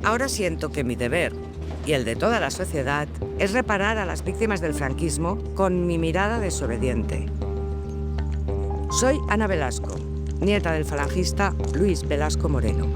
Ahora siento que mi deber, y el de toda la sociedad, es reparar a las víctimas del franquismo con mi mirada desobediente. Soy Ana Velasco, nieta del falangista Luis Velasco Moreno.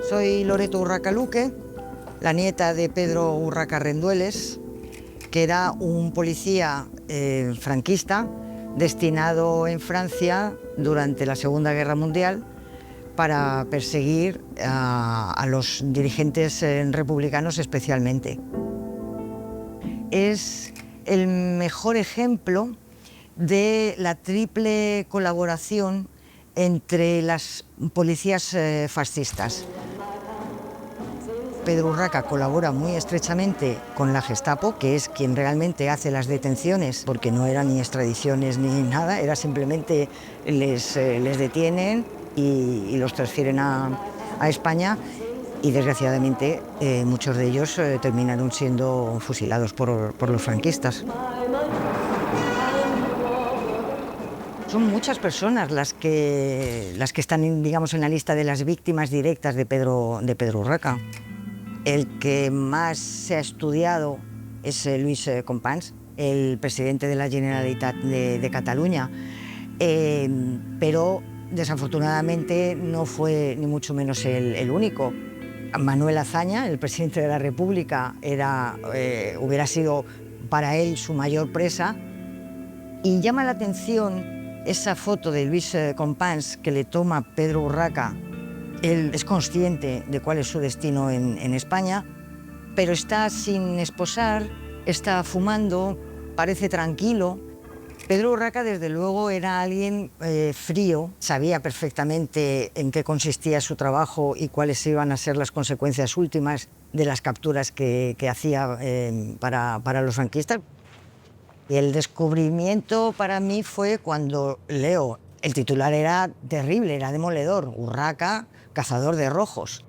Soy Loreto Urraca Luque, la nieta de Pedro Urraca Rendueles, que era un policía franquista destinado en Francia durante la Segunda Guerra Mundial para perseguir a los dirigentes republicanos especialmente. Es el mejor ejemplo de la triple colaboración entre las policías fascistas. Pedro Urraca colabora muy estrechamente con la Gestapo, que es quien realmente hace las detenciones, porque no eran ni extradiciones ni nada, era simplemente les detienen y los transfieren a España, y desgraciadamente muchos de ellos terminaron siendo fusilados por los franquistas. Son muchas personas las que están, digamos, en la lista de las víctimas directas de Pedro Urraca. El que más se ha estudiado es Lluís Companys, el presidente de la Generalitat de Cataluña, pero desafortunadamente no fue ni mucho menos el único. Manuel Azaña, el presidente de la República, hubiera sido para él su mayor presa, y llama la atención esa foto de Lluís Companys que le toma Pedro Urraca. Él es consciente de cuál es su destino en España, pero está sin esposar, está fumando, parece tranquilo. Pedro Urraca, desde luego, era alguien frío, sabía perfectamente en qué consistía su trabajo y cuáles iban a ser las consecuencias últimas de las capturas que hacía para los franquistas. Y el descubrimiento para mí fue cuando leo, el titular era terrible, era demoledor: Urraca, cazador de rojos.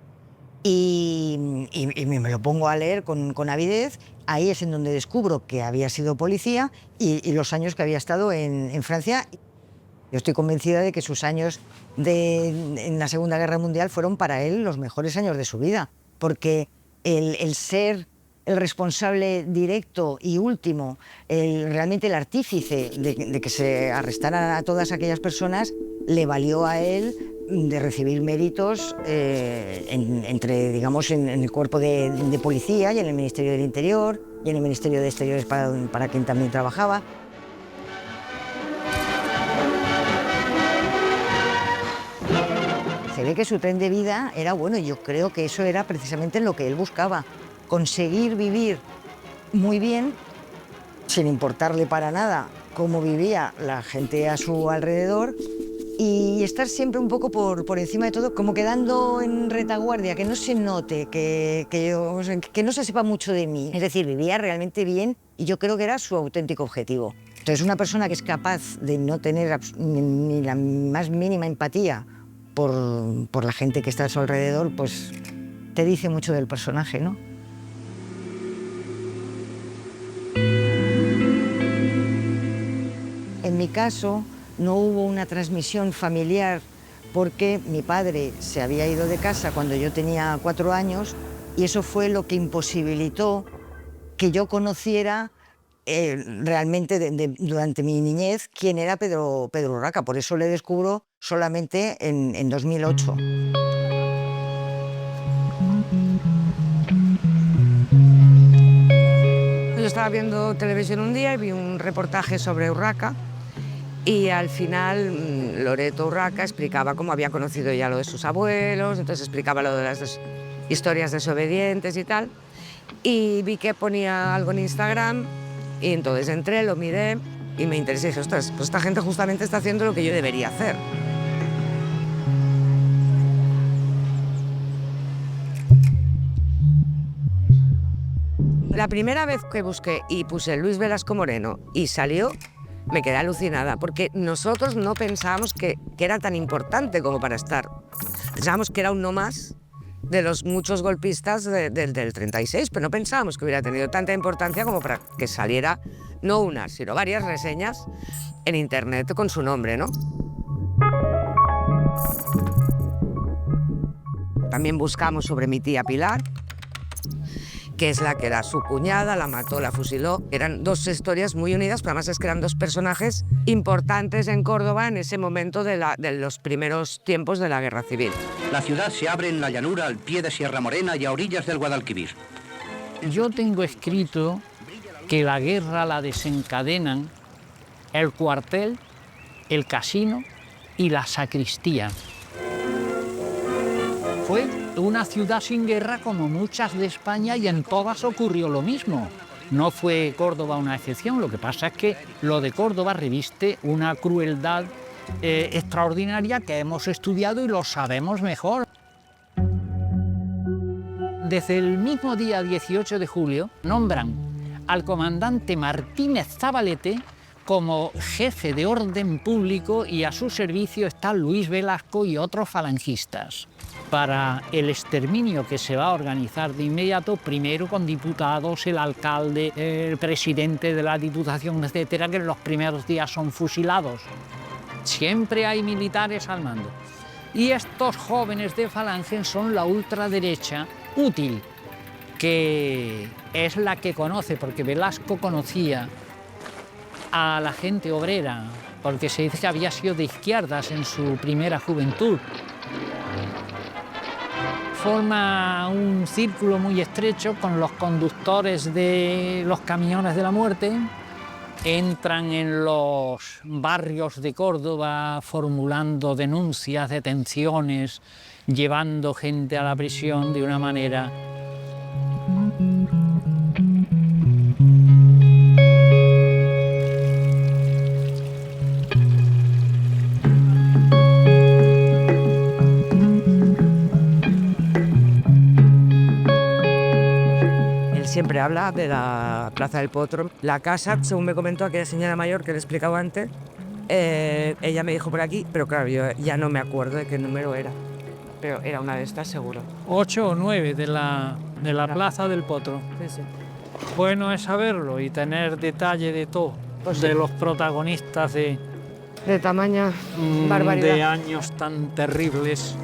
Y me lo pongo a leer con avidez. Ahí es en donde descubro que había sido policía y los años que había estado en Francia. Yo estoy convencida de que sus años en la Segunda Guerra Mundial fueron para él los mejores años de su vida, porque el ser el responsable directo y último, realmente el artífice de que se arrestaran a todas aquellas personas, le valió a él de recibir méritos digamos, en el cuerpo de policía y en el Ministerio del Interior y en el Ministerio de Exteriores para quien también trabajaba. Se ve que su tren de vida era bueno, y yo creo que eso era precisamente lo que él buscaba: conseguir vivir muy bien, sin importarle para nada cómo vivía la gente a su alrededor, y estar siempre un poco por encima de todo, como quedando en retaguardia, que no se note, que no se sepa mucho de mí. Es decir, vivía realmente bien, y yo creo que era su auténtico objetivo. Entonces, una persona que es capaz de no tener ni la más mínima empatía por la gente que está a su alrededor, pues te dice mucho del personaje, ¿no? En mi caso, no hubo una transmisión familiar porque mi padre se había ido de casa cuando yo tenía 4 años, y eso fue lo que imposibilitó que yo conociera realmente durante mi niñez quién era Pedro Urraca. Por eso le descubro solamente en 2008. Yo estaba viendo televisión un día y vi un reportaje sobre Urraca, y al final Loreto Urraca explicaba cómo había conocido ya lo de sus abuelos, entonces explicaba lo de las historias desobedientes y tal, y vi que ponía algo en Instagram, y entonces entré, lo miré y me interesé y dije: ostras, pues esta gente justamente está haciendo lo que yo debería hacer. La primera vez que busqué y puse Luis Velasco Moreno y salió, Me quedé alucinada, porque nosotros no pensábamos que era tan importante como para estar. Pensábamos que era uno más de los muchos golpistas del 36, pero no pensábamos que hubiera tenido tanta importancia como para que saliera no una, sino varias reseñas en internet con su nombre, ¿no? También buscamos sobre mi tía Pilar, que es la que era su cuñada, la mató, la fusiló. Eran dos historias muy unidas, pero además es que eran dos personajes importantes en Córdoba en ese momento de los primeros tiempos de la Guerra Civil. La ciudad se abre en la llanura al pie de Sierra Morena y a orillas del Guadalquivir. Yo tengo escrito que la guerra la desencadenan el cuartel, el casino y la sacristía. Fue una ciudad sin guerra como muchas de España y en todas ocurrió lo mismo. No fue Córdoba una excepción, lo que pasa es que lo de Córdoba reviste una crueldad extraordinaria que hemos estudiado y lo sabemos mejor. Desde el mismo día 18 de julio nombran al comandante Martínez Zabalete como jefe de orden público y a su servicio está Luis Velasco y otros falangistas. Para el exterminio que se va a organizar de inmediato, primero con diputados, el alcalde, el presidente de la diputación, etcétera, que en los primeros días son fusilados. Siempre hay militares al mando. Y estos jóvenes de Falange son la ultraderecha útil, que es la que conoce, porque Velasco conocía a la gente obrera, porque se dice que había sido de izquierdas en su primera juventud. Forma un círculo muy estrecho con los conductores de los camiones de la muerte, entran en los barrios de Córdoba formulando denuncias, detenciones, llevando gente a la prisión de una manera. Siempre habla de la Plaza del Potro. La casa, según me comentó aquella señora mayor que le explicaba antes, ella me dijo por aquí, pero claro, yo ya no me acuerdo de qué número era. Pero era una de estas seguro. 8 o 9 de la Plaza del Potro. Sí, sí. Bueno es saberlo y tener detalle de todo, pues de los protagonistas de tamaña barbaridad. De años tan terribles.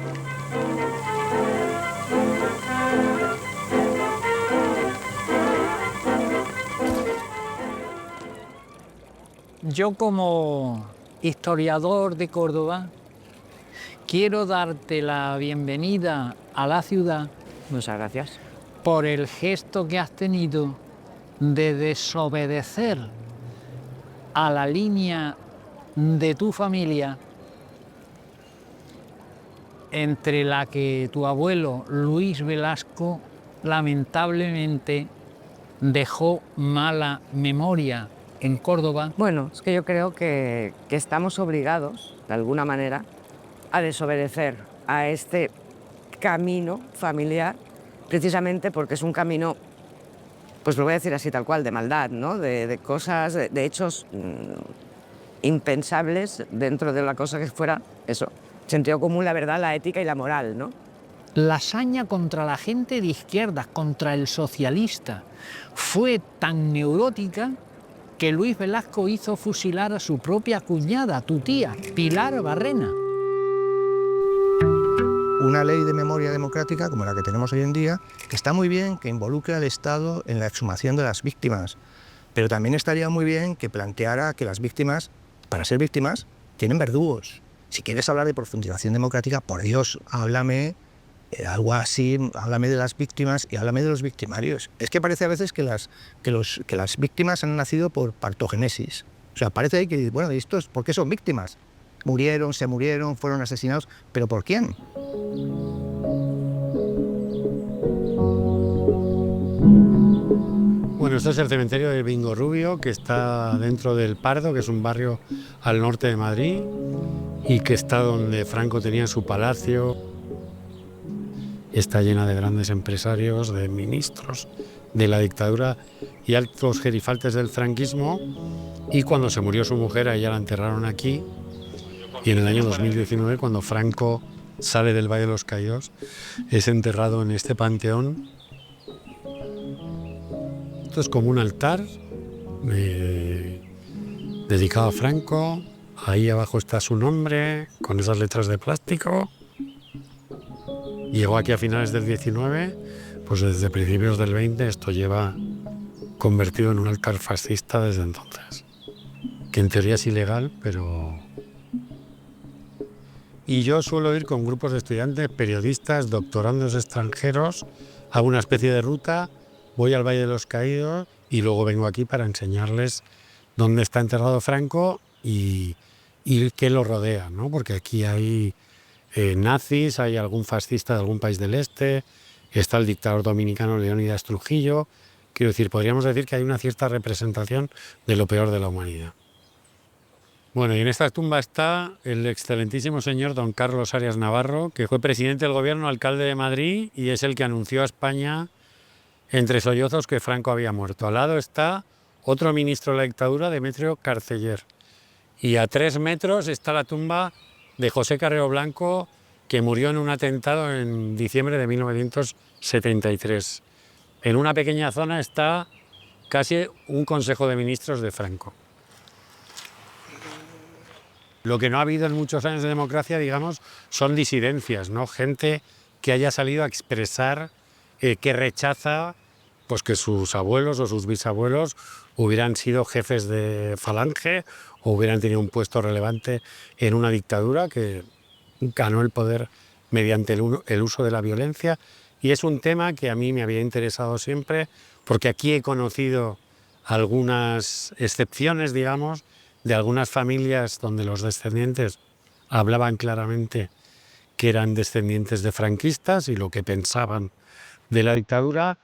Yo como historiador de Córdoba quiero darte la bienvenida a la ciudad. Muchas gracias. Por el gesto que has tenido de desobedecer a la línea de tu familia, entre la que tu abuelo Luis Velasco lamentablemente dejó mala memoria en Córdoba. Bueno, es que yo creo que estamos obligados, de alguna manera, a desobedecer a este camino familiar, precisamente porque es un camino, pues lo voy a decir así tal cual, de maldad, ¿no? De cosas, de hechos impensables dentro de la cosa que fuera eso. Sentido común, la verdad, la ética y la moral, ¿no? La hazaña contra la gente de izquierdas, contra el socialista, fue tan neurótica que Luis Velasco hizo fusilar a su propia cuñada, tu tía, Pilar Barrena. Una ley de memoria democrática como la que tenemos hoy en día, que está muy bien que involucre al Estado en la exhumación de las víctimas, pero también estaría muy bien que planteara que las víctimas, para ser víctimas, tienen verdugos. Si quieres hablar de profundización democrática, por Dios, háblame algo así, háblame de las víctimas y háblame de los victimarios. Es que parece a veces que las víctimas han nacido por partogénesis. O sea, parece que, bueno, estos, ¿por qué son víctimas? Murieron, se murieron, fueron asesinados, ¿pero por quién? Bueno, este es el cementerio del Bingo Rubio, que está dentro del Pardo, que es un barrio al norte de Madrid, y que está donde Franco tenía su palacio. está llena de grandes empresarios, de ministros de la dictadura y altos gerifaltes del franquismo. Y cuando se murió su mujer, a ella la enterraron aquí. Y en el año 2019, cuando Franco sale del Valle de los Caídos, es enterrado en este panteón. Esto es como un altar dedicado a Franco. Ahí abajo está su nombre, con esas letras de plástico. Llegó aquí a finales del 19, pues desde principios del 20 esto lleva convertido en un altar fascista desde entonces. Que en teoría es ilegal, pero... Y yo suelo ir con grupos de estudiantes, periodistas, doctorandos extranjeros, hago una especie de ruta, voy al Valle de los Caídos y luego vengo aquí para enseñarles dónde está enterrado Franco y qué lo rodea, ¿no? Porque aquí hay nazis, hay algún fascista de algún país del este, está el dictador dominicano Leónidas Trujillo. Quiero decir, podríamos decir que hay una cierta representación de lo peor de la humanidad. Bueno, y en esta tumba está el excelentísimo señor don Carlos Arias Navarro, que fue presidente del gobierno, alcalde de Madrid, y es el que anunció a España entre sollozos que Franco había muerto. Al lado está otro ministro de la dictadura, Demetrio Carceller. Y a 3 metros está la tumba de José Carrero Blanco, que murió en un atentado en diciembre de 1973. En una pequeña zona está casi un consejo de ministros de Franco. Lo que no ha habido en muchos años de democracia, digamos, son disidencias, ¿no? Gente que haya salido a expresar que rechaza pues, que sus abuelos o sus bisabuelos hubieran sido jefes de falange o hubieran tenido un puesto relevante en una dictadura que ganó el poder mediante el uso de la violencia. Y es un tema que a mí me había interesado siempre, porque aquí he conocido algunas excepciones, digamos, de algunas familias donde los descendientes hablaban claramente que eran descendientes de franquistas y lo que pensaban de la dictadura.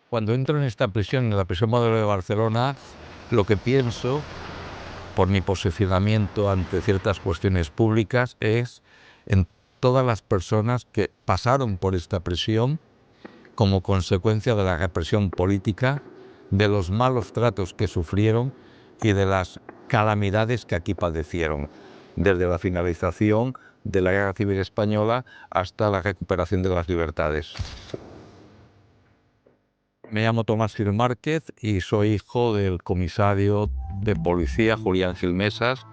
Cuando entro en esta prisión, en la prisión modelo de Barcelona, lo que pienso, por mi posicionamiento ante ciertas cuestiones públicas, es en todas las personas que pasaron por esta prisión como consecuencia de la represión política, de los malos tratos que sufrieron y de las calamidades que aquí padecieron, desde la finalización de la Guerra Civil Española hasta la recuperación de las libertades. Me llamo Tomás Gil Márquez y soy hijo del comisario de policía Julián Gil Mesas,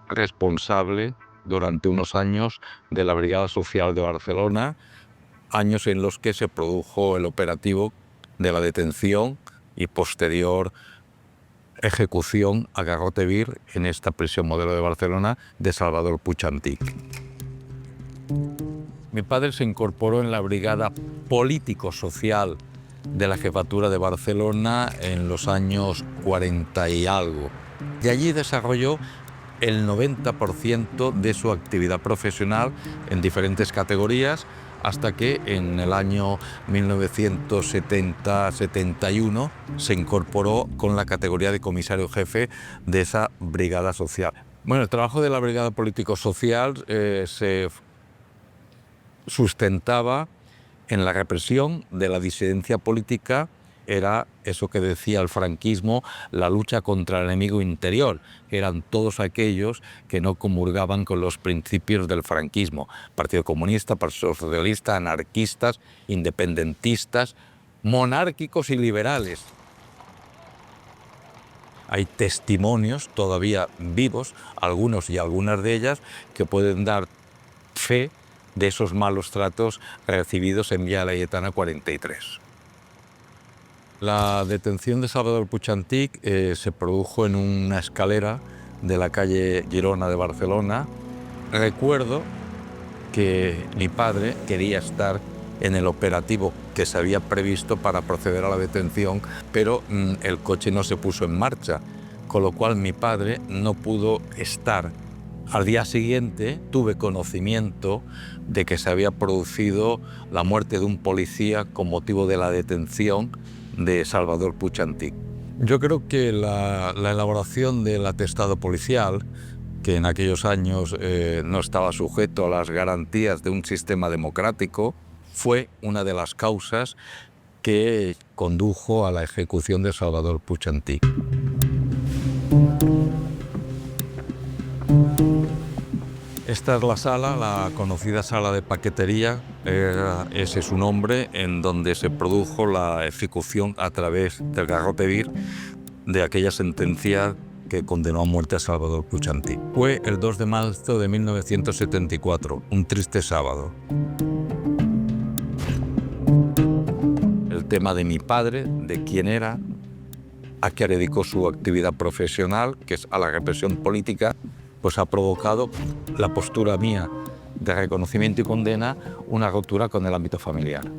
responsable durante unos años de la Brigada Social de Barcelona, años en los que se produjo el operativo de la detención y posterior ejecución a garrote vil en esta prisión modelo de Barcelona de Salvador Puig Antich. Mi padre se incorporó en la Brigada Político-Social de la Jefatura de Barcelona en los años 40 y algo. Y allí desarrolló el 90% de su actividad profesional en diferentes categorías, hasta que en el año 1970-71 se incorporó con la categoría de comisario jefe de esa brigada social. Bueno, el trabajo de la Brigada Político-Social se sustentaba en la represión de la disidencia política. Era eso que decía el franquismo, la lucha contra el enemigo interior, que eran todos aquellos que no comulgaban con los principios del franquismo. Partido Comunista, Partido Socialista, anarquistas, independentistas, monárquicos y liberales. Hay testimonios todavía vivos, algunos y algunas de ellas, que pueden dar fe de esos malos tratos recibidos en Vía Laietana 43. La detención de Salvador Puig Antich se produjo en una escalera de la calle Girona de Barcelona. Recuerdo que mi padre quería estar en el operativo que se había previsto para proceder a la detención, pero el coche no se puso en marcha, con lo cual mi padre no pudo estar. Al día siguiente tuve conocimiento de que se había producido la muerte de un policía con motivo de la detención de Salvador Puig Antich. Yo creo que la elaboración del atestado policial, que en aquellos años no estaba sujeto a las garantías de un sistema democrático, fue una de las causas que condujo a la ejecución de Salvador Puig Antich. Esta es la sala, la conocida sala de paquetería, ese es su nombre, en donde se produjo la ejecución a través del garrote vil de aquella sentencia que condenó a muerte a Salvador Puig Antich. Fue el 2 de marzo de 1974, un triste sábado. El tema de mi padre, de quién era, a qué dedicó su actividad profesional, que es a la represión política, pues ha provocado la postura mía de reconocimiento y condena, una ruptura con el ámbito familiar.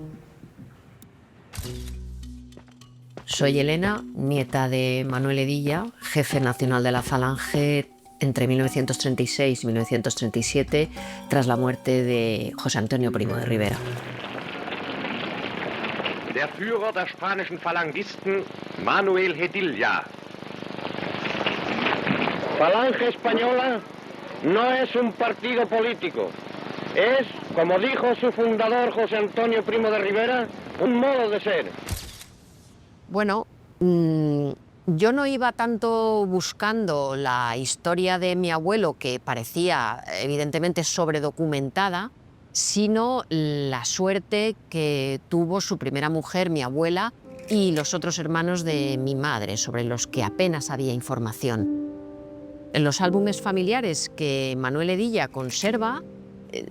Soy Elena, nieta de Manuel Hedilla, jefe nacional de la Falange entre 1936 y 1937, tras la muerte de José Antonio Primo de Rivera. Der Führer der spanischen Falangisten, Manuel Hedilla. Falange Española no es un partido político. Es, como dijo su fundador José Antonio Primo de Rivera, un modo de ser. Bueno, yo no iba tanto buscando la historia de mi abuelo, que parecía evidentemente sobredocumentada, sino la suerte que tuvo su primera mujer, mi abuela, y los otros hermanos de mi madre, sobre los que apenas había información. En los álbumes familiares que Manuel Hedilla conserva,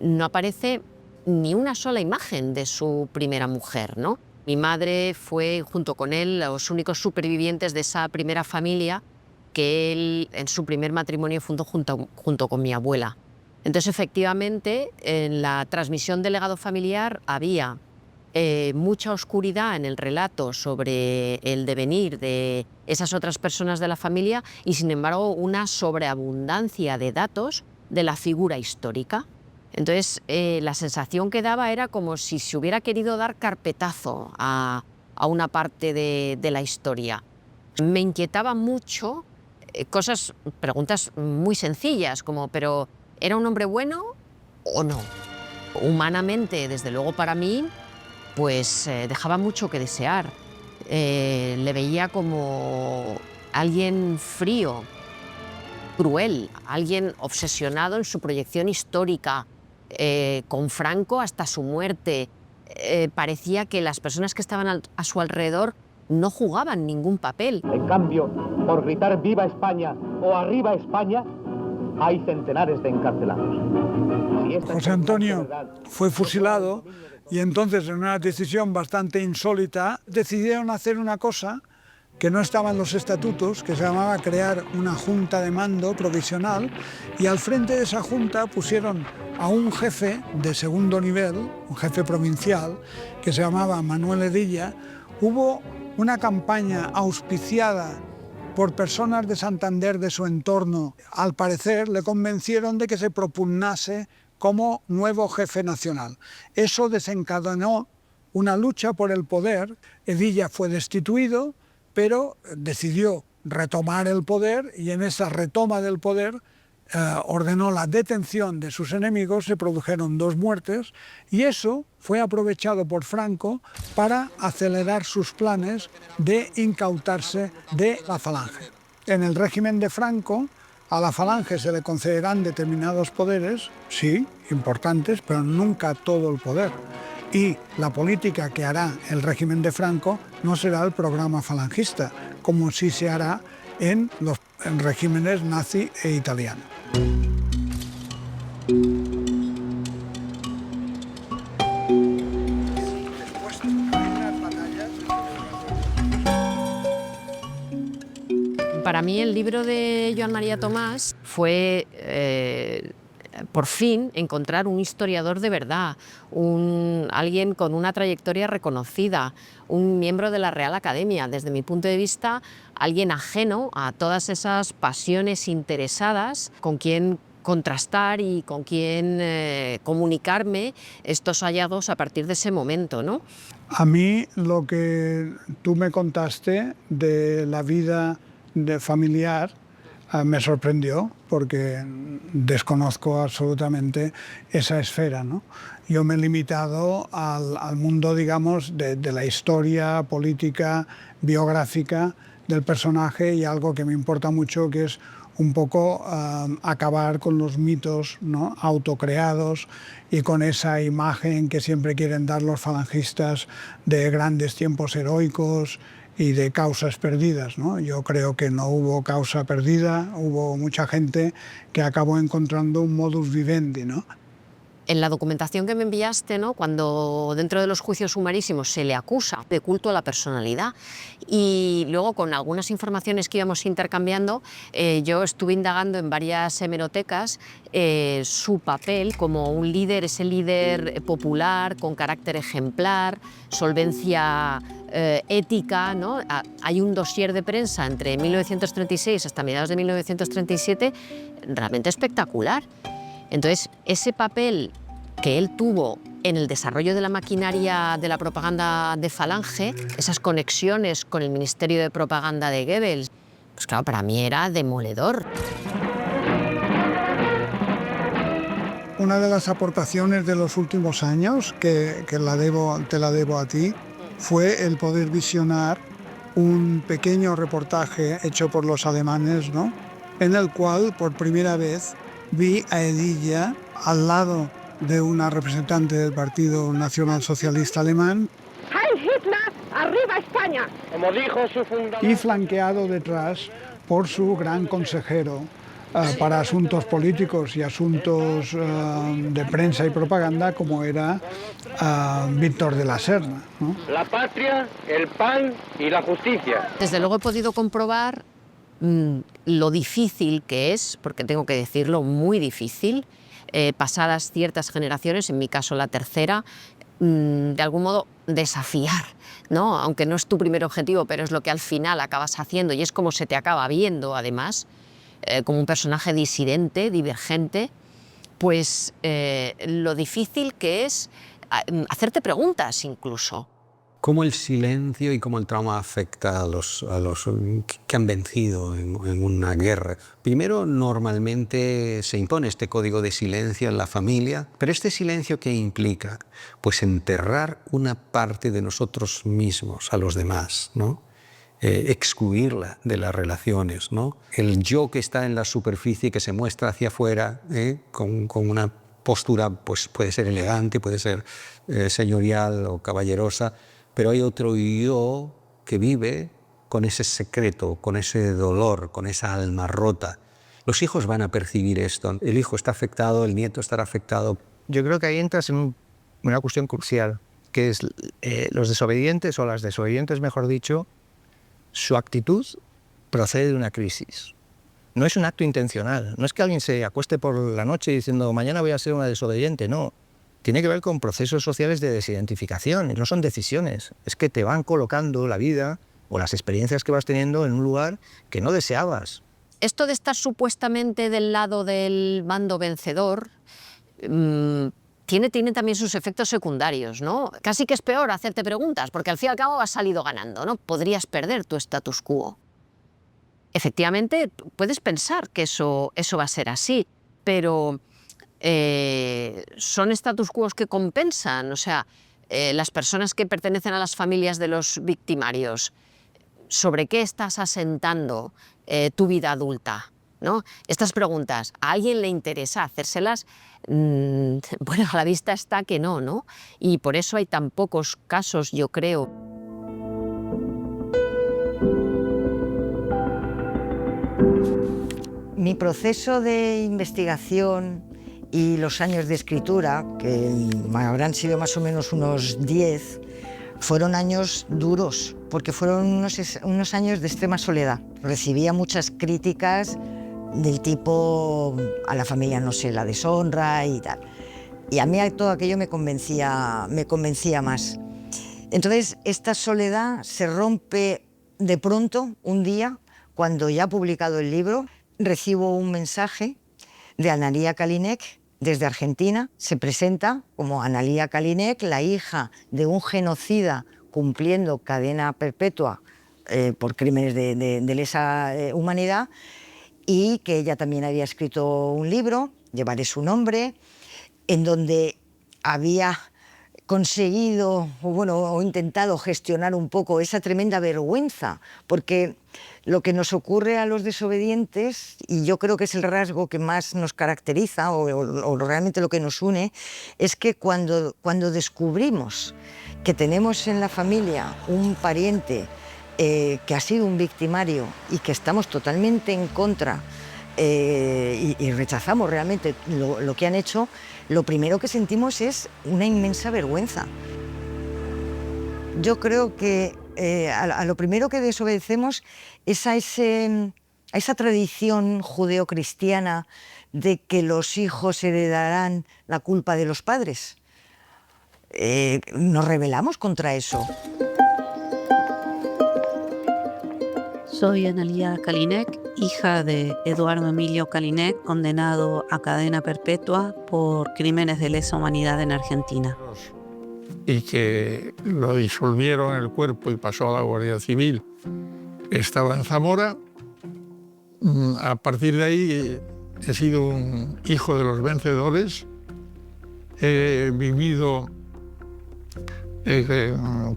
no aparece ni una sola imagen de su primera mujer, ¿no? Mi madre fue, junto con él, los únicos supervivientes de esa primera familia que él, en su primer matrimonio, fundó junto con mi abuela. Entonces, efectivamente, en la transmisión del legado familiar había mucha oscuridad en el relato sobre el devenir de esas otras personas de la familia y, sin embargo, una sobreabundancia de datos de la figura histórica. Entonces, la sensación que daba era como si se hubiera querido dar carpetazo a una parte de la historia. Me inquietaba mucho preguntas muy sencillas, como, ¿pero era un hombre bueno o no? Humanamente, desde luego para mí, pues dejaba mucho que desear. Le veía como alguien frío, cruel, alguien obsesionado en su proyección histórica, con Franco hasta su muerte. Parecía que las personas que estaban a su alrededor no jugaban ningún papel. En cambio, por gritar ¡Viva España! O ¡Arriba España!, hay centenares de encarcelados. José Antonio fue fusilado y entonces, en una decisión bastante insólita, decidieron hacer una cosa que no estaba en los estatutos, que se llamaba crear una junta de mando provisional, y al frente de esa junta pusieron a un jefe de segundo nivel, un jefe provincial, que se llamaba Manuel Hedilla. Hubo una campaña auspiciada por personas de Santander, de su entorno. Al parecer le convencieron de que se propugnase como nuevo jefe nacional. Eso desencadenó una lucha por el poder. Hedilla fue destituido, pero decidió retomar el poder, y en esa retoma del poder ordenó la detención de sus enemigos. Se produjeron 2 muertes y eso fue aprovechado por Franco para acelerar sus planes de incautarse de la Falange. En el régimen de Franco, a la Falange se le concederán determinados poderes, sí, importantes, pero nunca todo el poder. Y la política que hará el régimen de Franco no será el programa falangista, como sí se hará en los regímenes nazi e italiano. Para mí el libro de Joan María Tomàs fue, por fin, encontrar un historiador de verdad, alguien con una trayectoria reconocida, un miembro de la Real Academia. Desde mi punto de vista, alguien ajeno a todas esas pasiones interesadas, con quien contrastar y con quién comunicarme estos hallazgos a partir de ese momento, ¿no? A mí lo que tú me contaste de la vida familiar me sorprendió porque desconozco absolutamente esa esfera, ¿no? Yo me he limitado al mundo, digamos, de la historia política, biográfica del personaje y algo que me importa mucho, que es un poco acabar con los mitos, ¿no?, autocreados y con esa imagen que siempre quieren dar los falangistas de grandes tiempos heroicos y de causas perdidas, ¿no? Yo creo que no hubo causa perdida, hubo mucha gente que acabó encontrando un modus vivendi, ¿no? En la documentación que me enviaste, ¿no?, cuando dentro de los juicios sumarísimos se le acusa de culto a la personalidad, y luego con algunas informaciones que íbamos intercambiando, yo estuve indagando en varias hemerotecas su papel como un líder, ese líder popular con carácter ejemplar, solvencia ética, ¿no? Hay un dossier de prensa entre 1936 hasta mediados de 1937 realmente espectacular. Entonces, ese papel que él tuvo en el desarrollo de la maquinaria de la propaganda de Falange, esas conexiones con el Ministerio de Propaganda de Goebbels, pues claro, para mí era demoledor. Una de las aportaciones de los últimos años, que te la debo a ti, fue el poder visionar un pequeño reportaje hecho por los alemanes, ¿no?, en el cual por primera vez vi a Hedilla al lado de una representante del Partido Nacional Socialista Alemán. ¡Heil Hitler! ¡Arriba España! Como dijo su fundador. Y flanqueado detrás por su gran consejero para asuntos políticos y asuntos de prensa y propaganda, como era Víctor de la Serna, ¿no? La patria, el pan y la justicia. Desde luego he podido comprobar lo difícil que es, porque tengo que decirlo, muy difícil, pasadas ciertas generaciones, en mi caso la tercera, de algún modo desafiar, ¿no? Aunque no es tu primer objetivo, pero es lo que al final acabas haciendo y es como se te acaba viendo, además, como un personaje disidente, divergente, pues lo difícil que es hacerte preguntas incluso. ¿Cómo el silencio y cómo el trauma afecta a los que han vencido en una guerra? Primero, normalmente se impone este código de silencio en la familia, pero este silencio, ¿qué implica? Pues enterrar una parte de nosotros mismos a los demás, ¿no? Excluirla de las relaciones, ¿no? El yo que está en la superficie, que se muestra hacia afuera, con una postura, pues puede ser elegante, puede ser señorial o caballerosa, pero hay otro yo que vive con ese secreto, con ese dolor, con esa alma rota. Los hijos van a percibir esto. El hijo está afectado, el nieto estará afectado. Yo creo que ahí entras en una cuestión crucial, que es los desobedientes, o las desobedientes, mejor dicho, su actitud procede de una crisis. No es un acto intencional. No es que alguien se acueste por la noche diciendo mañana voy a ser una desobediente, no. Tiene que ver con procesos sociales de desidentificación, no son decisiones. Es que te van colocando la vida o las experiencias que vas teniendo en un lugar que no deseabas. Esto de estar supuestamente del lado del bando vencedor tiene también sus efectos secundarios, ¿no? Casi que es peor hacerte preguntas, porque al fin y al cabo has salido ganando, ¿no? Podrías perder tu status quo. Efectivamente, puedes pensar que eso va a ser así, pero son status quos que compensan, o sea, las personas que pertenecen a las familias de los victimarios, ¿sobre qué estás asentando tu vida adulta? ¿No? Estas preguntas, ¿a alguien le interesa hacérselas? Bueno, a la vista está que no, ¿no? Y por eso hay tan pocos casos, yo creo. Mi proceso de investigación y los años de escritura, que habrán sido más o menos unos 10, fueron años duros, porque fueron unos años de extrema soledad. Recibía muchas críticas del tipo, a la familia no se la deshonra y tal. Y a mí todo aquello me convencía más. Entonces, esta soledad se rompe de pronto, un día, cuando ya he publicado el libro, recibo un mensaje de Analía Kalinek desde Argentina. Se presenta como Analía Kalinek, la hija de un genocida cumpliendo cadena perpetua por crímenes de lesa humanidad, y que ella también había escrito un libro, Llevaré su nombre, en donde había conseguido o intentado gestionar un poco esa tremenda vergüenza, porque lo que nos ocurre a los desobedientes, y yo creo que es el rasgo que más nos caracteriza o realmente lo que nos une, es que cuando descubrimos que tenemos en la familia un pariente que ha sido un victimario y que estamos totalmente en contra y rechazamos realmente lo que han hecho, lo primero que sentimos es una inmensa vergüenza. Yo creo que a lo primero que desobedecemos es a esa tradición judeocristiana de que los hijos heredarán la culpa de los padres. Nos rebelamos contra eso. Soy Analía Kalinek, hija de Eduardo Emilio Kalinek, condenado a cadena perpetua por crímenes de lesa humanidad en Argentina. Y que lo disolvieron el cuerpo y pasó a la Guardia Civil. Estaba en Zamora. A partir de ahí he sido un hijo de los vencedores. He vivido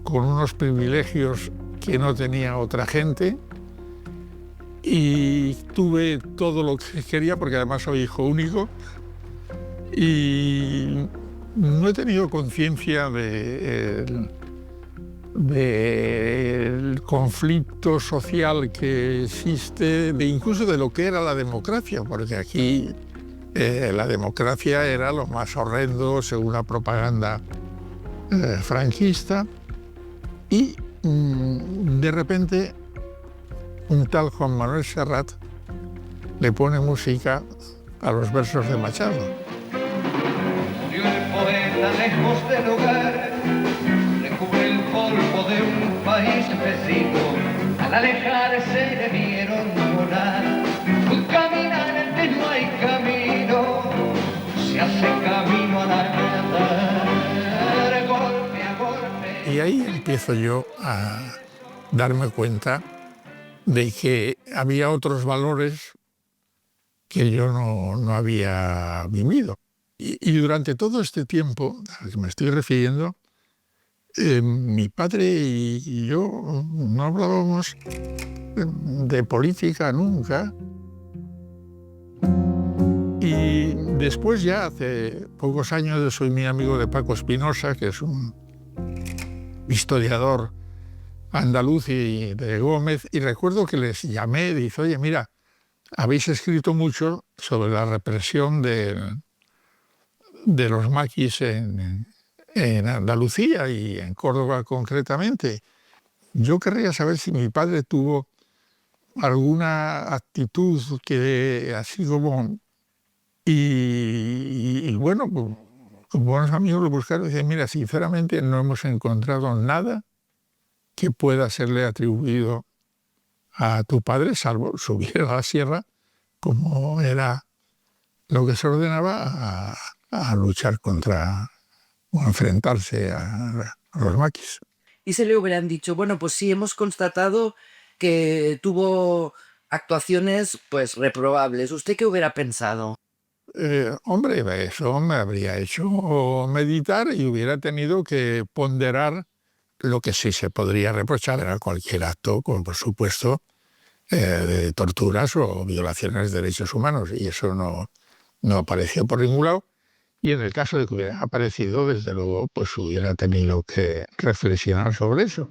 con unos privilegios que no tenía otra gente. Y tuve todo lo que quería, porque además soy hijo único, y no he tenido conciencia del conflicto social que existe, incluso de lo que era la democracia, porque aquí la democracia era lo más horrendo según la propaganda franquista, y de repente un tal Juan Manuel Serrat le pone música a los versos de Machado. Murió el poeta lejos del hogar, recubre el polvo de un país vecino, al alejarse le vieron volar, un caminar en que no hay camino, se hace camino a la nada, golpe a golpe. Y ahí empiezo yo a darme cuenta de que había otros valores que yo no había vivido. Y durante todo este tiempo al que me estoy refiriendo, mi padre y yo no hablábamos de política nunca. Y después, ya hace pocos años, soy muy amigo de Paco Espinosa, que es un historiador andaluz y de Gómez, y recuerdo que les llamé, dice, oye, mira, habéis escrito mucho sobre la represión de los maquis en Andalucía y en Córdoba concretamente. Yo querría saber si mi padre tuvo alguna actitud que así como... Y bueno, pues, como buenos amigos lo buscaron y dicen, mira, sinceramente no hemos encontrado nada que pueda serle atribuido a tu padre, salvo subir a la sierra, como era lo que se ordenaba, a luchar contra o enfrentarse a los maquis. Y se le hubieran dicho, bueno, pues sí, hemos constatado que tuvo actuaciones pues reprobables. ¿Usted qué hubiera pensado? Hombre, eso me habría hecho meditar y hubiera tenido que ponderar lo que sí se podría reprochar era cualquier acto, como por supuesto, de torturas o violaciones de derechos humanos. Y eso no apareció por ningún lado. Y en el caso de que hubiera aparecido, desde luego, pues hubiera tenido que reflexionar sobre eso.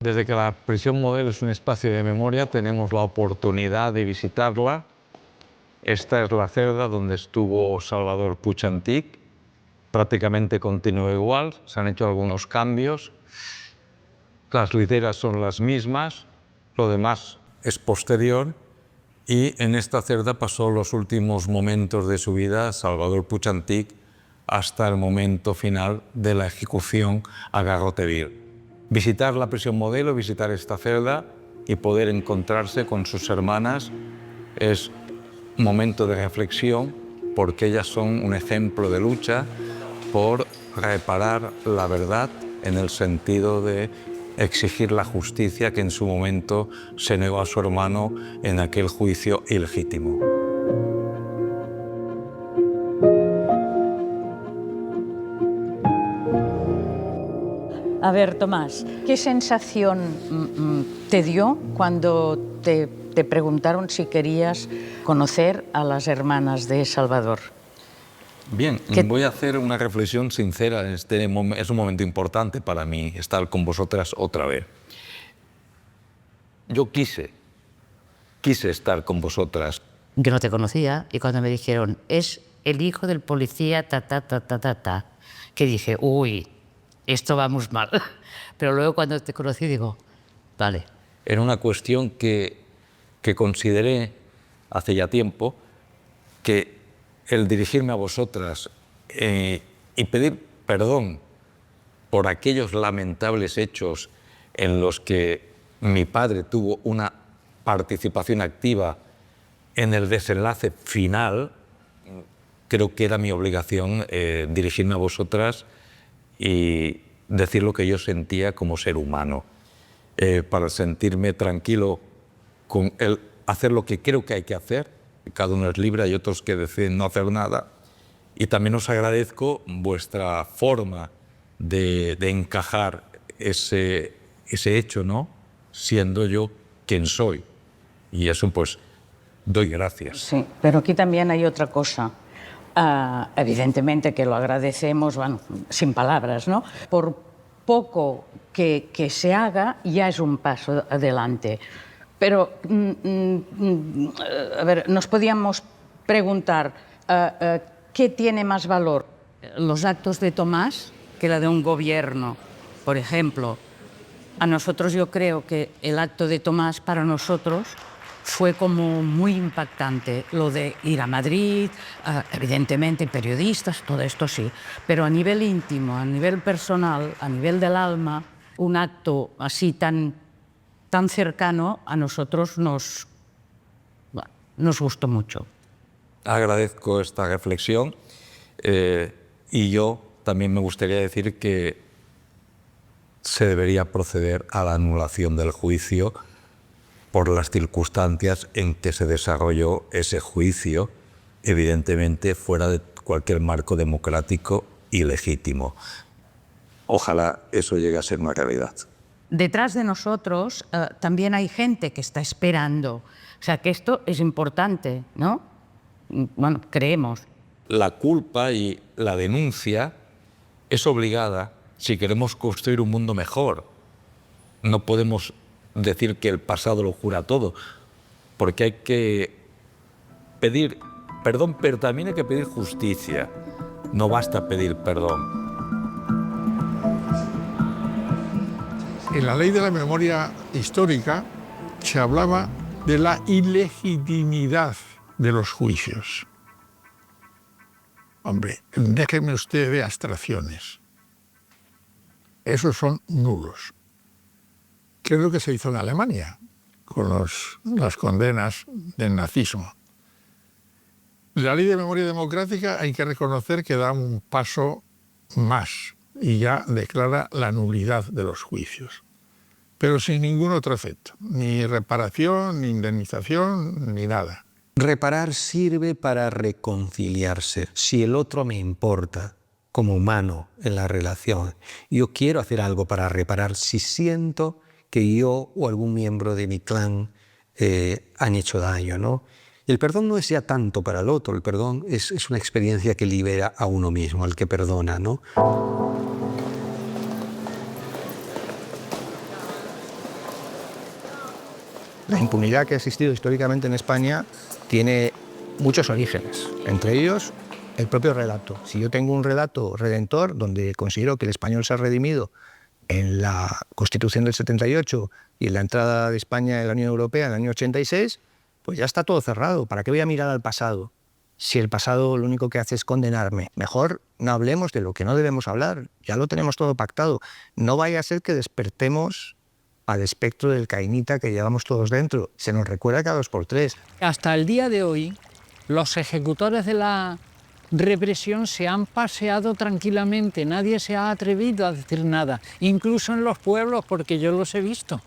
Desde que la prisión modelo es un espacio de memoria, tenemos la oportunidad de visitarla. Esta es la celda donde estuvo Salvador Puig Antich. Prácticamente continúa igual, se han hecho algunos cambios. Las literas son las mismas, lo demás es posterior. Y en esta celda pasó los últimos momentos de su vida Salvador Puig Antich, hasta el momento final de la ejecución a garrote vil. Visitar la prisión modelo, visitar esta celda y poder encontrarse con sus hermanas es un momento de reflexión, porque ellas son un ejemplo de lucha por reparar la verdad en el sentido de exigir la justicia que en su momento se negó a su hermano en aquel juicio ilegítimo. A ver, Tomás, ¿qué sensación te dio cuando te preguntaron si querías conocer a las hermanas de Salvador? Bien, voy a hacer una reflexión sincera. Es un momento importante para mí estar con vosotras otra vez. Yo quise estar con vosotras. Yo no te conocía y cuando me dijeron, es el hijo del policía, que dije, uy, esto vamos mal. Pero luego cuando te conocí digo, vale. Era una cuestión que consideré hace ya tiempo, que el dirigirme a vosotras y pedir perdón por aquellos lamentables hechos en los que mi padre tuvo una participación activa en el desenlace final, creo que era mi obligación dirigirme a vosotras y decir lo que yo sentía como ser humano, para sentirme tranquilo con el hacer lo que creo que hay que hacer. Cada uno es libre, hay otros que deciden no hacer nada. Y también os agradezco vuestra forma de encajar ese hecho, ¿no? Siendo yo quien soy. Y eso, pues, doy gracias. Sí, pero aquí también hay otra cosa. Evidentemente que lo agradecemos, bueno, sin palabras, ¿no? Por poco que se haga, ya es un paso adelante. Pero, a ver, nos podíamos preguntar, ¿qué tiene más valor? ¿Los actos de Tomás que la de un gobierno? Por ejemplo, a nosotros yo creo que el acto de Tomás para nosotros fue como muy impactante, lo de ir a Madrid, evidentemente periodistas, todo esto sí, pero a nivel íntimo, a nivel personal, a nivel del alma, un acto así tan cercano a nosotros nos gustó mucho. Agradezco esta reflexión y yo también me gustaría decir que se debería proceder a la anulación del juicio por las circunstancias en que se desarrolló ese juicio, evidentemente fuera de cualquier marco democrático y legítimo. Ojalá eso llegue a ser una realidad. Detrás de nosotros también hay gente que está esperando. O sea, que esto es importante, ¿no? Bueno, creemos. La culpa y la denuncia es obligada si queremos construir un mundo mejor. No podemos decir que el pasado lo cura todo, porque hay que pedir perdón, pero también hay que pedir justicia. No basta pedir perdón. En la ley de la memoria histórica se hablaba de la ilegitimidad de los juicios. Hombre, déjeme usted de abstracciones. Esos son nulos. ¿Qué es lo que se hizo en Alemania con las condenas del nazismo? La ley de memoria democrática hay que reconocer que da un paso más y ya declara la nulidad de los juicios, pero sin ningún otro efecto, ni reparación, ni indemnización, ni nada. Reparar sirve para reconciliarse. Si el otro me importa como humano en la relación, yo quiero hacer algo para reparar si siento que yo o algún miembro de mi clan han hecho daño, ¿no? El perdón no es ya tanto para el otro, el perdón es una experiencia que libera a uno mismo, al que perdona, ¿no? La impunidad que ha existido históricamente en España tiene muchos orígenes, entre ellos el propio relato. Si yo tengo un relato redentor donde considero que el español se ha redimido en la Constitución del 78 y en la entrada de España en la Unión Europea en el año 86, pues ya está todo cerrado. ¿Para qué voy a mirar al pasado? si el pasado lo único que hace es condenarme, mejor no hablemos de lo que no debemos hablar, ya lo tenemos todo pactado. No vaya a ser que despertemos al espectro del cainita que llevamos todos dentro. Se nos recuerda cada 2 por 3. Hasta el día de hoy, los ejecutores de la represión se han paseado tranquilamente, nadie se ha atrevido a decir nada, incluso en los pueblos, porque yo los he visto.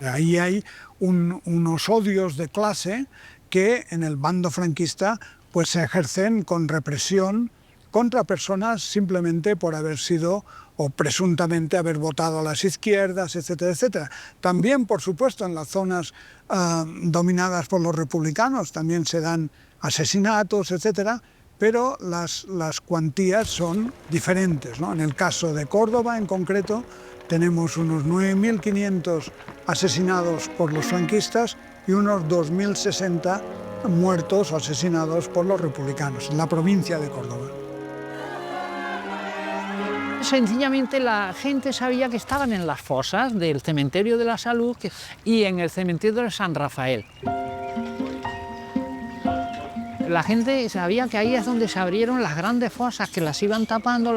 Ahí hay unos odios de clase que en el bando franquista pues se ejercen con represión contra personas simplemente por haber sido o presuntamente haber votado a las izquierdas, etcétera, etcétera. También, por supuesto, en las zonas dominadas por los republicanos también se dan asesinatos, etcétera, pero las cuantías son diferentes, ¿no? En el caso de Córdoba, en concreto, tenemos unos 9.500 asesinados por los franquistas y unos 2.060 muertos o asesinados por los republicanos, en la provincia de Córdoba. Sencillamente la gente sabía que estaban en las fosas del cementerio de la Salud y en el cementerio de San Rafael. La gente sabía que ahí es donde se abrieron las grandes fosas, que las iban tapando,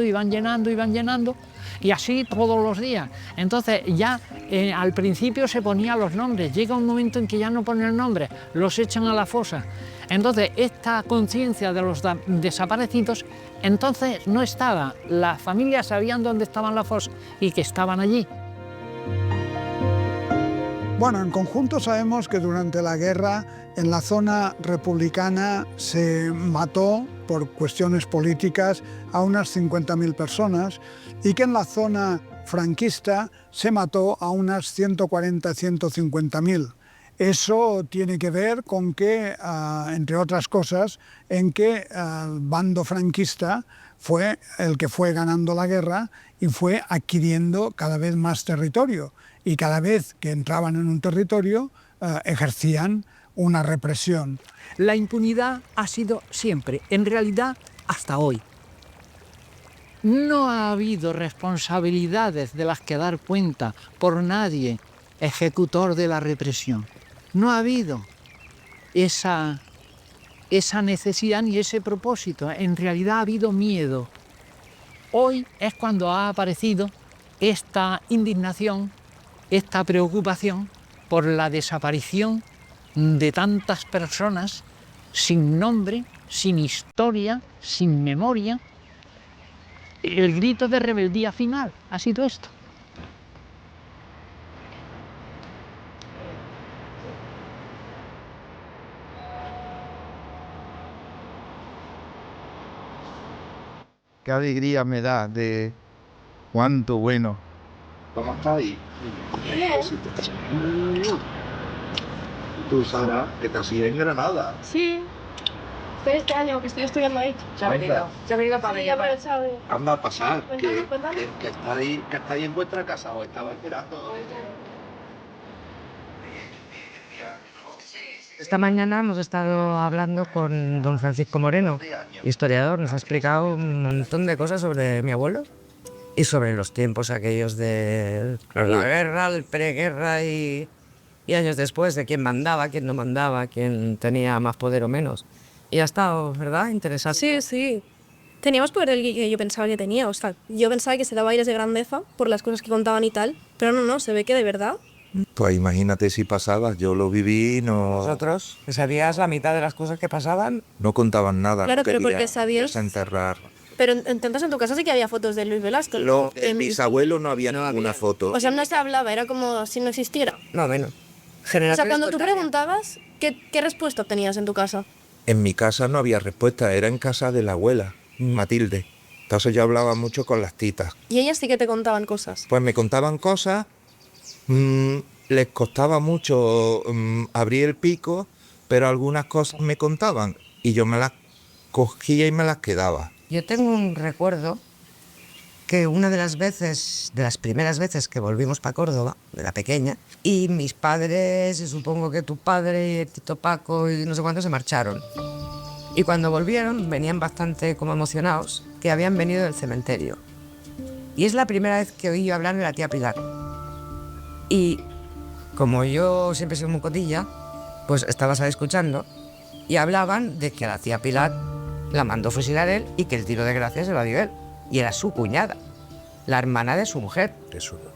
iban llenando, y así todos los días. Entonces ya al principio se ponían los nombres, llega un momento en que ya no ponen el nombre, los echan a la fosa. Entonces esta conciencia de los desaparecidos, entonces no estaba. Las familias sabían dónde estaban las fosas y que estaban allí. Bueno, en conjunto sabemos que durante la guerra en la zona republicana se mató por cuestiones políticas a unas 50.000 personas y que en la zona franquista se mató a unas 140-150.000. Eso tiene que ver con que, entre otras cosas, en que el bando franquista fue el que fue ganando la guerra y fue adquiriendo cada vez más territorio. Y cada vez que entraban en un territorio ejercían una represión. La impunidad ha sido siempre, en realidad hasta hoy. No ha habido responsabilidades de las que dar cuenta por nadie ejecutor de la represión. No ha habido esa necesidad ni ese propósito. En realidad ha habido miedo. Hoy es cuando ha aparecido esta indignación, esta preocupación por la desaparición de tantas personas sin nombre, sin historia, sin memoria. El grito de rebeldía final ha sido esto. Qué alegría me da de cuánto bueno. ¿Cómo está ahí? Tú, Sara, que te hacías en Granada. Sí. Estoy este año que estoy estudiando ahí. Se ha venido para mí. Anda a pasar, que está ahí en vuestra casa o estaba esperando. Esta mañana hemos estado hablando con don Francisco Moreno, historiador. Nos ha explicado un montón de cosas sobre mi abuelo y sobre los tiempos aquellos de la guerra, el preguerra y años después, de quién mandaba, quién no mandaba, quién tenía más poder o menos. Y ha estado, ¿verdad? Interesante. Sí, sí. Teníamos poder el que yo pensaba que tenía. O sea, yo pensaba que se daba aires de grandeza por las cosas que contaban y tal, pero no, se ve que de verdad. Pues imagínate si pasabas, yo lo viví, no... ¿Vosotros? ¿Que sabías la mitad de las cosas que pasaban? No contaban nada. Claro, pero porque sabías... Desenterrar. Pero entonces en tu casa sí que había fotos de Luis Velasco. No, en mis abuelos no había ninguna foto. O sea, no se hablaba, era como si no existiera. No, menos. O sea, cuando tú preguntabas, ¿qué respuesta obtenías en tu casa? En mi casa no había respuesta, era en casa de la abuela, Matilde. Entonces yo hablaba mucho con las titas. ¿Y ellas sí que te contaban cosas? Pues me contaban cosas, les costaba mucho abrir el pico, pero algunas cosas me contaban y yo me las cogía y me las quedaba. Yo tengo un recuerdo que una de las primeras veces que volvimos para Córdoba, de la pequeña, y mis padres, y supongo que tu padre y el Tito Paco y no sé cuántos se marcharon. Y cuando volvieron, venían bastante como emocionados, que habían venido del cementerio. Y es la primera vez que oí yo hablar de la tía Pilar. Y como yo siempre he sido muy cotilla, pues estabas ahí escuchando y hablaban de que a la tía Pilar la mandó fusilar él y que el tiro de gracia se lo dio él. Y era su cuñada, la hermana de su mujer. Eso no.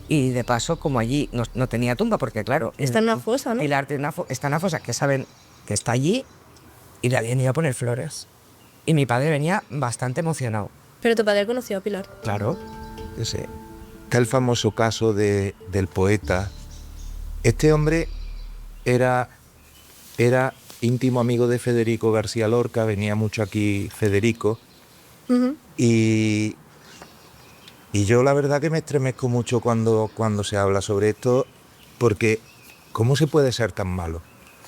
Y de paso, como allí no tenía tumba, porque claro... Está en una fosa, ¿no? Pilar está en una fosa que saben que está allí y le habían ido a poner flores. Y mi padre venía bastante emocionado. Pero tu padre conoció a Pilar. Claro. Ese. Está el famoso caso del poeta. Este hombre era íntimo amigo de Federico García Lorca, venía mucho aquí Federico. Y yo la verdad que me estremezco mucho cuando se habla sobre esto, porque ¿cómo se puede ser tan malo?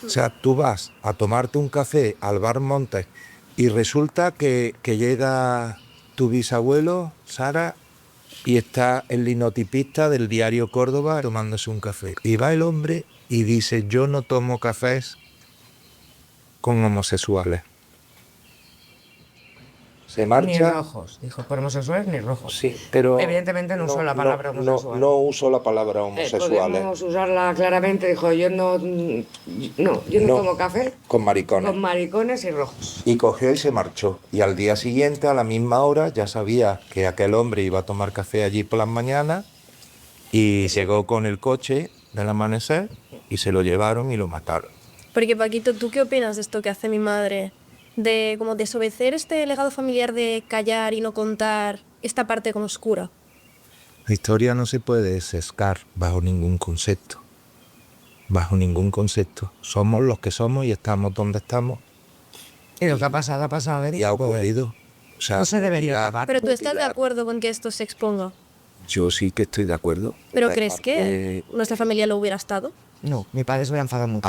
O sea, tú vas a tomarte un café al bar Montes y resulta que llega tu bisabuelo, Sara, y está el linotipista del diario Córdoba tomándose un café. Y va el hombre y dice, yo no tomo cafés con homosexuales. Se marcha. Ni rojos, dijo, por homosexuales ni rojos. Sí, pero... Evidentemente no usó la palabra homosexual. No uso la palabra homosexuales. Podemos usarla claramente, dijo, yo no tomo café con maricones. Con maricones y rojos. Y cogió y se marchó. Y al día siguiente, a la misma hora, ya sabía que aquel hombre iba a tomar café allí por las mañanas y llegó con el coche del amanecer y se lo llevaron y lo mataron. Porque Paquito, ¿tú qué opinas de esto que hace mi madre? De como desobedecer este legado familiar de callar y no contar esta parte como oscura. La historia no se puede sesgar bajo ningún concepto. Bajo ningún concepto. Somos los que somos y estamos donde estamos. Y lo que ha pasado. Y ha ocurrido. O sea, no se debería acabar. Pero tú estás de acuerdo con que esto se exponga. Yo sí que estoy de acuerdo. ¿Pero crees que nuestra familia lo hubiera estado? No, mi padre se hubiera enfadado mucho.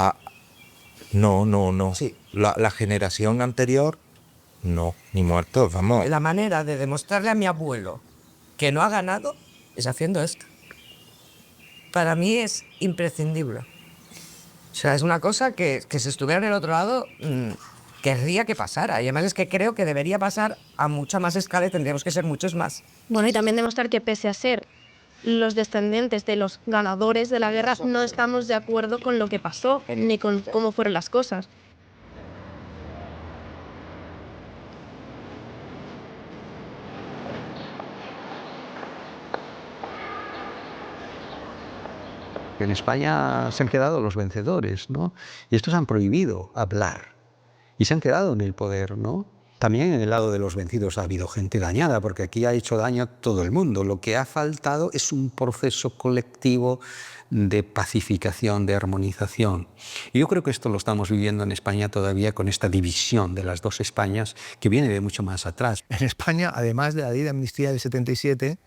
No. Sí. La generación anterior, no, ni muertos, vamos. La manera de demostrarle a mi abuelo que no ha ganado es haciendo esto. Para mí es imprescindible. O sea, es una cosa que si estuviera en el otro lado, querría que pasara. Y además es que creo que debería pasar a mucha más escala y tendríamos que ser muchos más. Bueno, y también demostrar que pese a ser los descendientes de los ganadores de la guerra, no estamos de acuerdo con lo que pasó, ni con cómo fueron las cosas. En España se han quedado los vencedores, ¿no? Y estos han prohibido hablar. Y se han quedado en el poder, ¿no? También en el lado de los vencidos ha habido gente dañada, porque aquí ha hecho daño todo el mundo. Lo que ha faltado es un proceso colectivo de pacificación, de armonización. Y yo creo que esto lo estamos viviendo en España todavía con esta división de las dos Españas, que viene de mucho más atrás. En España, además de la ley de amnistía del 77,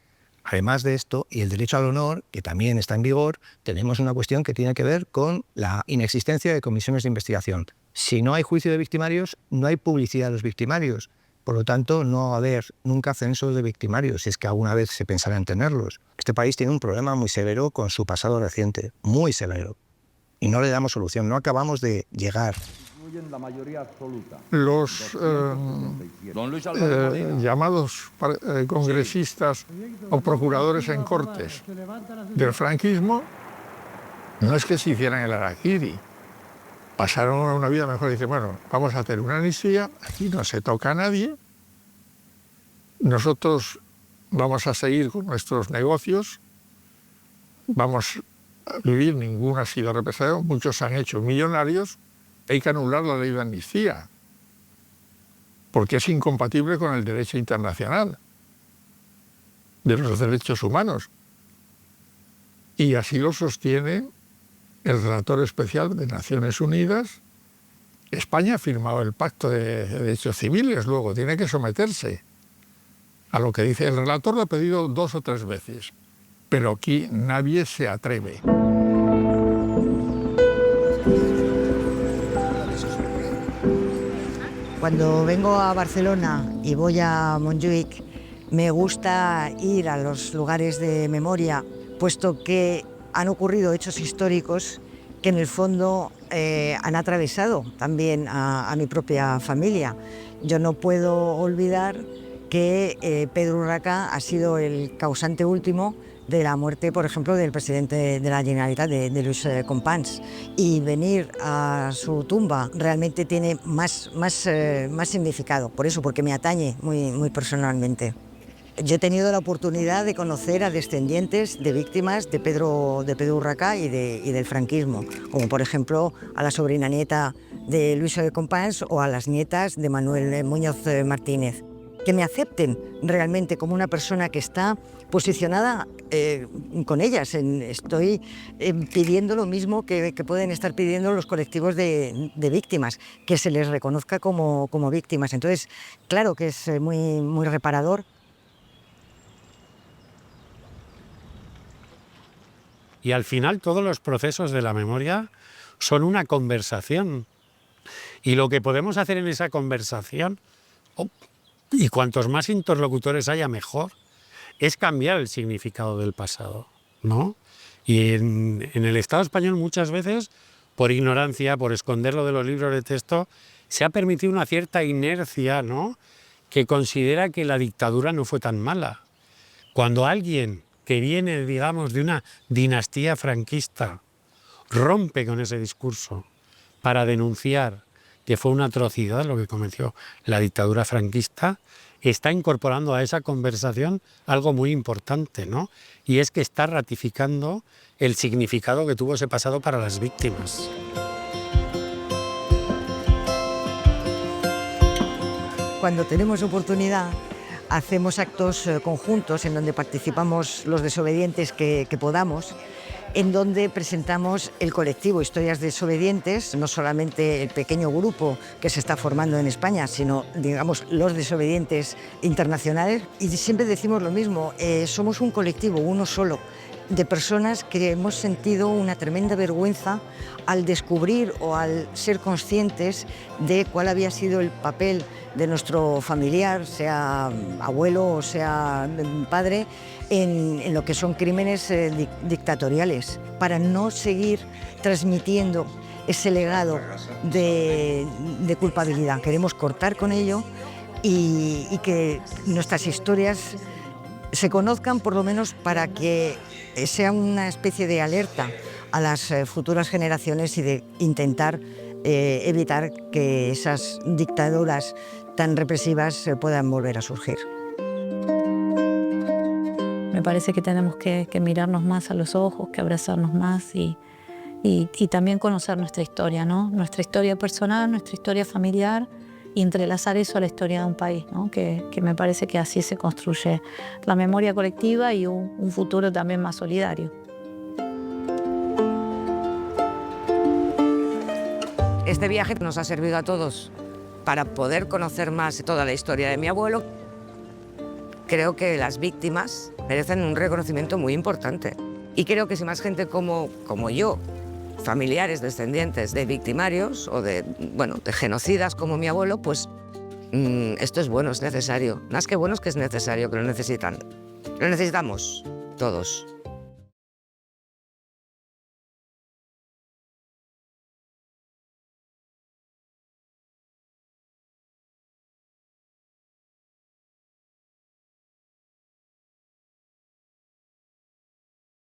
además de esto, y el derecho al honor, que también está en vigor, tenemos una cuestión que tiene que ver con la inexistencia de comisiones de investigación. Si no hay juicio de victimarios, no hay publicidad de los victimarios. Por lo tanto, no va a haber nunca censos de victimarios, si es que alguna vez se pensará en tenerlos. Este país tiene un problema muy severo con su pasado reciente, muy severo. Y no le damos solución, no acabamos de llegar. Los llamados congresistas o procuradores en cortes del franquismo no es que se hicieran el harakiri. Pasaron a una vida mejor y dicen, bueno, vamos a hacer una amnistía, aquí no se toca a nadie, nosotros vamos a seguir con nuestros negocios, vamos a vivir, ninguno ha sido represado, muchos se han hecho millonarios, hay que anular la ley de amnistía, porque es incompatible con el derecho internacional de los derechos humanos. Y así lo sostiene el relator especial de Naciones Unidas. España ha firmado el Pacto de Derechos Civiles, luego tiene que someterse a lo que dice. El relator lo ha pedido 2 o 3 veces, pero aquí nadie se atreve. Cuando vengo a Barcelona y voy a Montjuïc, me gusta ir a los lugares de memoria, puesto que han ocurrido hechos históricos que en el fondo han atravesado también a mi propia familia. Yo no puedo olvidar que Pedro Urraca ha sido el causante último de la muerte, por ejemplo, del presidente de la Generalitat, de Luis Companys, y venir a su tumba realmente tiene más significado, por eso, porque me atañe muy personalmente. Yo he tenido la oportunidad de conocer a descendientes de víctimas de Pedro Urraca y del franquismo, como por ejemplo a la sobrina nieta de Luis Companys o a las nietas de Manuel Muñoz Martínez. Que me acepten realmente como una persona que está posicionada con ellas. Estoy pidiendo lo mismo que pueden estar pidiendo los colectivos de víctimas, que se les reconozca como víctimas. Entonces, claro que es muy reparador. Y al final todos los procesos de la memoria son una conversación. Y lo que podemos hacer en esa conversación, y cuantos más interlocutores haya mejor, es cambiar el significado del pasado, ¿no? Y en el Estado español muchas veces, por ignorancia, por esconderlo de los libros de texto, se ha permitido una cierta inercia, ¿no?, que considera que la dictadura no fue tan mala. Cuando alguien que viene, digamos, de una dinastía franquista rompe con ese discurso para denunciar que fue una atrocidad lo que cometió la dictadura franquista, está incorporando a esa conversación algo muy importante, ¿no? Y es que está ratificando el significado que tuvo ese pasado para las víctimas. Cuando tenemos oportunidad, hacemos actos conjuntos en donde participamos los desobedientes que podamos, en donde presentamos el colectivo Historias Desobedientes, no solamente el pequeño grupo que se está formando en España, sino, digamos, los desobedientes internacionales. Y siempre decimos lo mismo, somos un colectivo, uno solo, de personas que hemos sentido una tremenda vergüenza al descubrir o al ser conscientes de cuál había sido el papel de nuestro familiar, sea abuelo o sea padre, en lo que son crímenes dictatoriales, para no seguir transmitiendo ese legado de culpabilidad. Queremos cortar con ello y que nuestras historias se conozcan, por lo menos para que sea una especie de alerta a las futuras generaciones y de intentar evitar que esas dictaduras tan represivas puedan volver a surgir. Me parece que tenemos que mirarnos más a los ojos, que abrazarnos más y también conocer nuestra historia, ¿no? Nuestra historia personal, nuestra historia familiar, y entrelazar eso a la historia de un país, ¿no? Que me parece que así se construye la memoria colectiva y un futuro también más solidario. Este viaje nos ha servido a todos para poder conocer más toda la historia de mi abuelo. Creo que las víctimas merecen un reconocimiento muy importante. Y creo que si más gente como yo, familiares, descendientes de victimarios o de genocidas como mi abuelo, pues esto es bueno, es necesario. Más que bueno es que es necesario, que lo necesitan. Lo necesitamos todos.